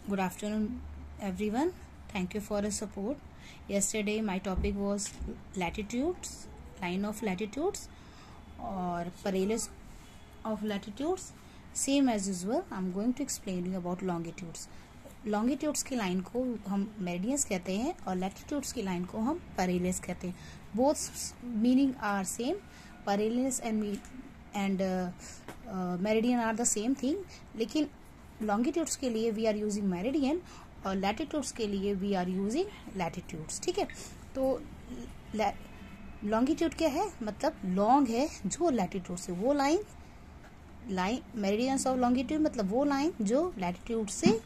Good afternoon, everyone. Thank you for your support. Yesterday, my topic was latitudes, line of latitudes, or parallels of latitudes. Same as usual, I'm going to explain you about longitudes. Longitudes की line को हम meridians कहते हैं और latitudes की line को हम parallels कहते हैं. Both meaning are same. Parallels and meridian are the same thing, लेकिन लॉन्गिट्यूड्स के लिए वी आर यूजिंग मेरिडियन और लैटिट्यूड्स के लिए वी आर यूजिंग लैटिट्यूड्स. ठीक है, तो लॉन्गिट्यूड क्या है, मतलब लॉन्ग है जो लैटिट्यूड से, वो लाइन मेरिडियंस ऑफ लॉन्गिट्यूड मतलब वो लाइन जो लैटिट्यूड से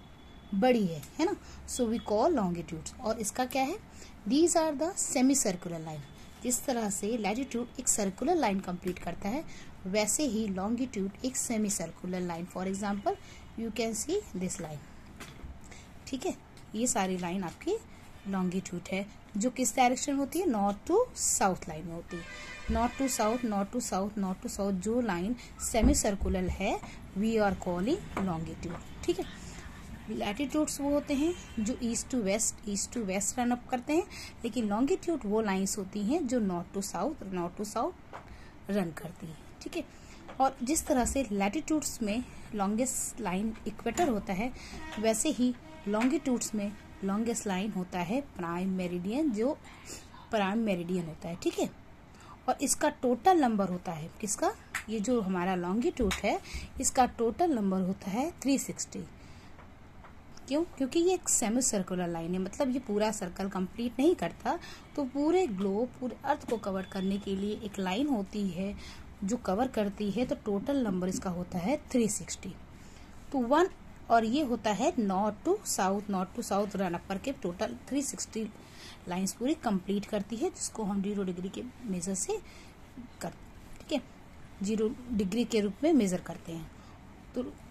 बड़ी है ना. So we call longitudes. और इसका क्या है, these are the semi circular line. जिस तरह से लैटिट्यूड एक सर्कुलर लाइन कंप्लीट करता है, वैसे ही लॉन्गिट्यूड एक semi circular line. For example you can see this line. ठीक है, ये सारी लाइन आपकी लॉन्गिट्यूड है जो किस डायरेक्शन में होती है, नॉर्थ टू साउथ लाइन में होती है. North to south, north to south, north to south जो लाइन सेमी सर्कुलर है वी आर कॉलिंग लॉन्गिट्यूड. ठीक है, लैटिट्यूड्स वो होते हैं जो east to west run up करते हैं, लेकिन लॉन्गिट्यूड वो लाइंस होती हैं जो नॉर्थ टू साउथ रन करती हैं. ठीक है, और जिस तरह से लैटिट्यूड्स में लॉन्गेस्ट लाइन इक्वेटर होता है, वैसे ही लॉन्गिट्यूड्स में लॉन्गेस्ट लाइन होता है प्राइम मेरिडियन, जो प्राइम मेरिडियन होता है. ठीक है, और इसका टोटल नंबर होता है किसका, ये जो हमारा लॉन्गिट्यूड है इसका टोटल नंबर होता है 360. क्यों, क्योंकि ये एक सेमी सर्कुलर लाइन है, मतलब ये पूरा सर्कल कंप्लीट नहीं करता. तो पूरे ग्लोब, पूरे अर्थ को कवर करने के लिए एक लाइन होती है जो कवर करती है, तो टोटल नंबर इसका होता है 360. तो 1, और ये होता है north to south run up करके टोटल 360 लाइंस पूरी कंप्लीट करती है, जिसको हम 0 डिग्री के मेजर से ठीक है 0 डिग्री के रूप में मेजर करते हैं.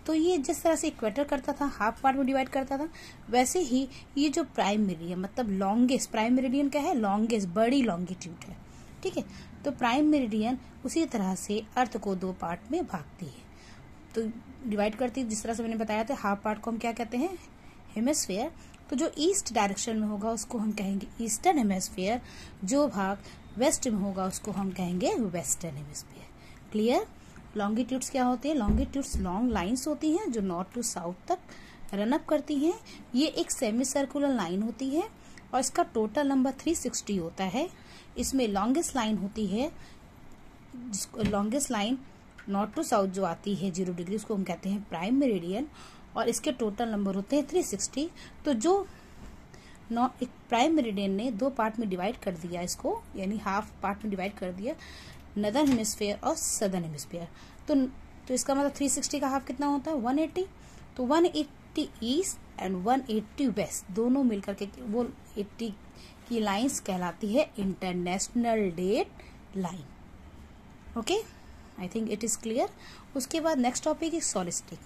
तो ये जिस तरह से इक्वेटर करता था, हाफ पार्ट में डिवाइड करता था, वैसे ही ये जो प्राइम मेरिडियन मतलब लॉन्गेस्ट, प्राइम मेरिडियन क्या है, लॉन्गेस्ट बड़ी लॉन्गिट्यूड है. ठीक है, तो प्राइम मेरिडियन उसी तरह से अर्थ को 2 पार्ट में भागती है, तो डिवाइड करती है. जिस तरह से मैंने बताया था, हाफ पार्ट को हम क्या कहते हैं, हेमिस्फीयर. तो जो ईस्ट डायरेक्शन में होगा उसको हम कहेंगे ईस्टर्न हेमिस्फीयर, जो भाग वेस्ट में होगा उसको हम कहेंगे वेस्टर्न हेमिस्फीयर. क्लियर. लॉन्गिट्यूड्स क्या होते हैं, लॉन्गिट्यूड्स लॉन्ग लाइंस होती हैं जो नॉर्थ टू साउथ तक रन अप करती हैं. ये एक सेमी सर्कुलर लाइन होती है और इसका टोटल नंबर 360 होता है. इसमें लॉन्गेस्ट लाइन होती है, जिसको longest line north to south जो आती है 0 डिग्री, उसको हम कहते हैं प्राइम मेरिडियन, और इसके टोटल नंबर होते हैं 360. तो जो एक प्राइम मेरिडियन ने 2 पार्ट में डिवाइड कर दिया इसको, यानी हाफ पार्ट में डिवाइड कर दिया, नदर्न हेमिस्फीयर और सदर्न हेमिस्फीयर. तो इसका मतलब 360 का हाफ कितना होता है, 180. तो 180 ईस्ट एंड 180 वेस्ट दोनों मिलकर के वो 80 की लाइंस कहलाती है international date line. Okay, I think it is clear. उसके बाद नेक्स्ट टॉपिक इज सोलिस्टिक.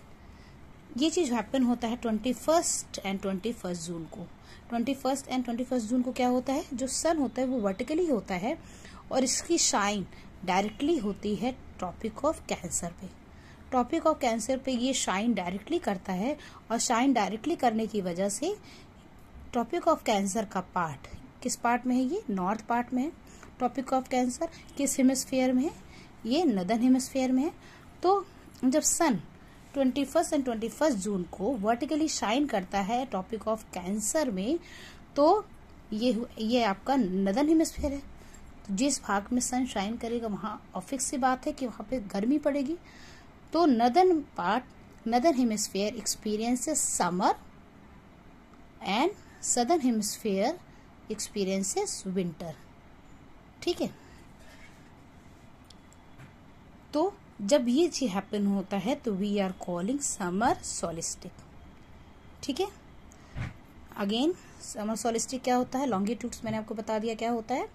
ये चीज हैपन होता है 21 एंड 21 जून को. 21 एंड 21 जून को क्या होता है, जो सन होता है वो वर्टिकली होता है और इसकी शाइन डायरेक्टली होती है ट्रॉपिक ऑफ कैंसर पे. ट्रॉपिक ऑफ कैंसर पे ये शाइन डायरेक्टली करता है, और शाइन डायरेक्टली करने की वजह से ट्रॉपिक ऑफ कैंसर का पार्ट किस पार्ट में है, ये नॉर्थ पार्ट में है. ट्रॉपिक ऑफ कैंसर किस हेमिस्फीयर में है, ये नदर्न हेमिस्फीयर में है. तो जब सन 21 एंड 21 जून को वर्टिकली शाइन करता है ट्रॉपिक ऑफ कैंसर में, तो ये आपका नदर्न हेमिस्फीयर है. तो जिस भाग में सन शाइन करेगा वहां ऑफिस सी बात है कि वहां पे गर्मी पड़ेगी. तो northern hemisphere experiences summer and southern hemisphere experiences winter. ठीक है, तो जब ये चीज हैपन होता है तो वी आर कॉलिंग समर सोलिस्टिक. ठीक है, अगेन समर सोलिस्टिक क्या होता है, लॉन्गिट्यूड्स मैंने आपको बता दिया क्या होता है.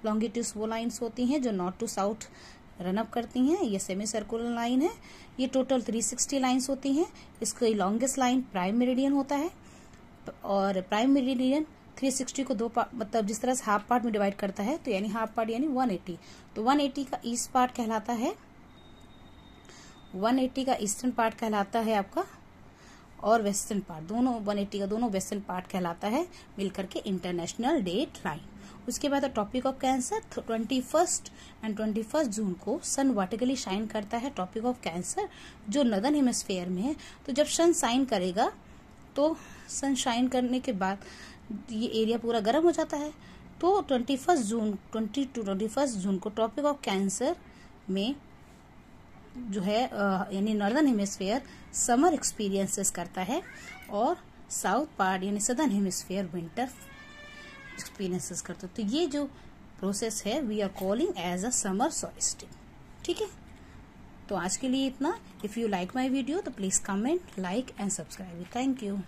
लॉन्गिट्यूड्स वो लाइंस होती हैं जो north to south run up करती हैं. ये सेमी सर्कुलर लाइन है. ये टोटल 360 लाइंस होती हैं. इसका लॉन्गेस्ट लाइन प्राइम मेरिडियन होता है, और प्राइम मेरिडियन 360 को 2 पार्ट, मतलब जिस तरह से हाफ पार्ट में डिवाइड करता है, तो यानी हाफ पार्ट यानी 180. तो 180 का ईस्ट पार्ट कहलाता है, 180 का ईस्टर्न पार्ट कहलाता है आपका, और वेस्टर्न पार्ट दोनों 180 का दोनों वेस्टर्न पार्ट कहलाता है मिलकर के इंटरनेशनल डेट लाइन। उसके बाद ट्रॉपिक ऑफ कैंसर 21 एंड 21 जून को सन वर्टिकली शाइन करता है। ट्रॉपिक ऑफ कैंसर जो नॉर्दर्न हेमिस्फीयर में है, तो जब सन शाइन करेगा तो सन शाइन करने के बाद ये एरिया पूरा गर्म हो जाता है। तो 21 जून को ट्रॉपिक ऑफ कैंसर में जो है यानी नॉर्दर्न हेमिस्फीयर समर एक्सपीरियंसेस करता है और साउथ पार्ट यानी सदर्न हेमिस्फीयर विंटर एक्सपीरियंसेस करता है। तो ये जो प्रोसेस है we are calling as a summer solstice. ठीक है, तो आज के लिए इतना। If you like my video तो please comment, like and subscribe. Thank you.